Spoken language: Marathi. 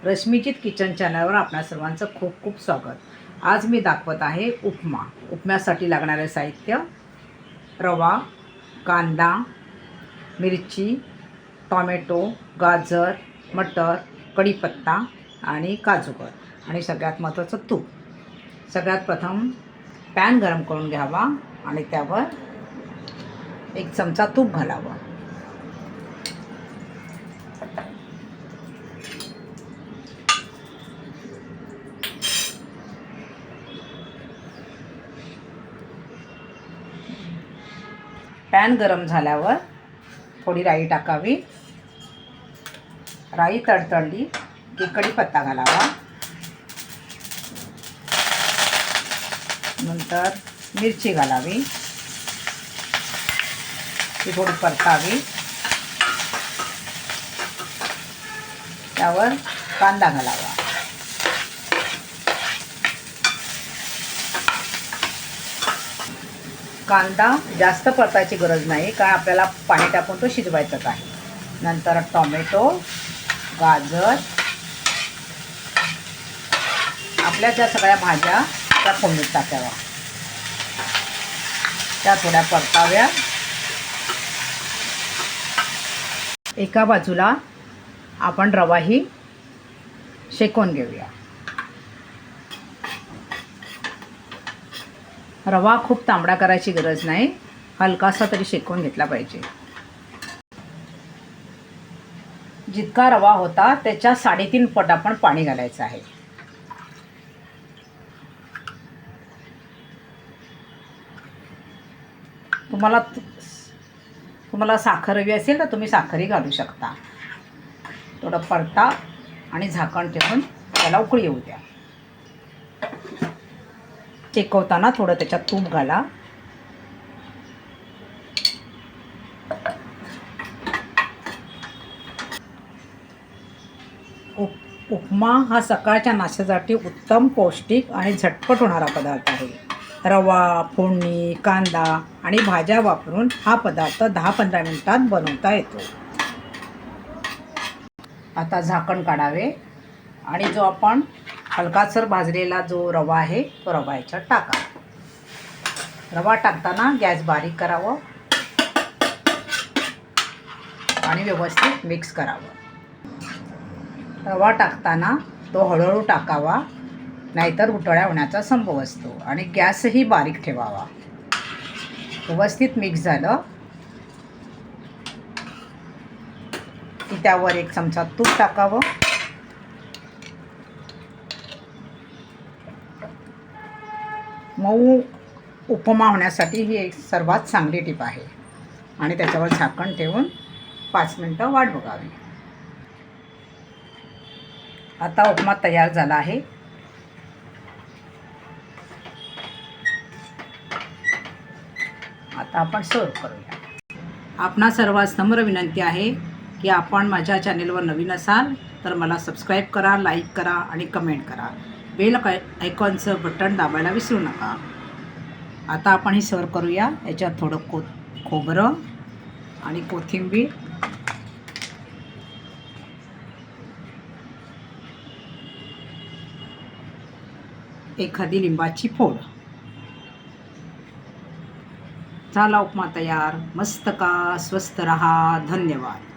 रश्मीजीत किचन चॅनलवर आपणा सर्वांचं खूप खूप स्वागत। आज मी दाखवत आहे उपमा। उपम्यासाठी लागणारे साहित्य: रवा, कांदा, मिरची, टोमॅटो, गाजर, मटर, कढीपत्ता आणि काजूगर आणि सगळ्यात महत्त्वाचं तूप। सगळ्यात प्रथम पॅन गरम करून घ्यावा आणि त्यावर 1 चमचा तूप घालावं। पॅन गरम झाल्यावर थोडी राई टाकावी। राई तडतडली की कढीपत्ता घालावा, नंतर मिरची घालावी, ती थोडी परतावी। त्यावर कांदा घालावा। कांदा जास्त परतायची गरज नाही, कारण आपल्याला पाणी टाकून तो शिजवायचाच आहे। नंतर टोमॅटो, गाजर, आपल्या त्या सगळ्या भाज्या त्या फोडणीत टाकाव्या। त्या थोड्या परताव्या। एका बाजूला आपण रवाही शेकून घेऊया। रवा खूप तांबडा करायची गरज नाही, हलकासा तरी शेकून घेतला पाहिजे। जितका रवा होता त्याच्या 3.5 पट आपण पाणी घालायचं आहे। तुम्हाला साखर हवी असेल तर तुम्ही साखरही घालू शकता। थोडं परता आणि झाकण ठेवून त्याला उकळी येऊ द्या। शेकवताना थोडं त्याच्यात तूप घाला। उपमा हा सकाळच्या नाश्त्यासाठी उत्तम, पौष्टिक आणि झटपट होणारा पदार्थ आहे। रवा, फोडणी, कांदा आणि भाज्या वापरून हा पदार्थ 10-15 मिनिटात बनवता येतो। आता झाकण काढावे आणि जो आपण हलकासर भाजलेला जो रवा आहे तो रवा याच्यात टाका। रवा टाकताना गॅस बारीक करावं आणि व्यवस्थित मिक्स करावं। रवा टाकताना तो हळूहळू टाकावा, नाहीतर उटळ्या होण्याचा संभव असतो। आणि गॅसही बारीक ठेवावा। व्यवस्थित मिक्स झालं की त्यावर 1 चमचा तूप टाकावं। मऊ उपमा होण्यासाठी ही एक सर्वात चांगली टीप आहे। आणि त्याच्यावर झाकण ठेवून 5 मिनिटं वाट बघावी। आता उपमा तयार झाला आहे। आता आपण सर्व करूया। आपणा सर्वांस नम्र विनंती आहे की आपण माझ्या चॅनेलवर नवीन असाल तर मला सबस्क्राईब करा, लाईक करा आणि कमेंट करा। बेल आयकॉनचं बटन दाबायला विसरू नका। आता आपण ही सर्व करूया। याच्यात थोडं खोबरं आणि कोथिंबीर, एखादी लिंबाची फोड। झाला उपमा तयार। मस्त का, स्वस्त रहा। धन्यवाद।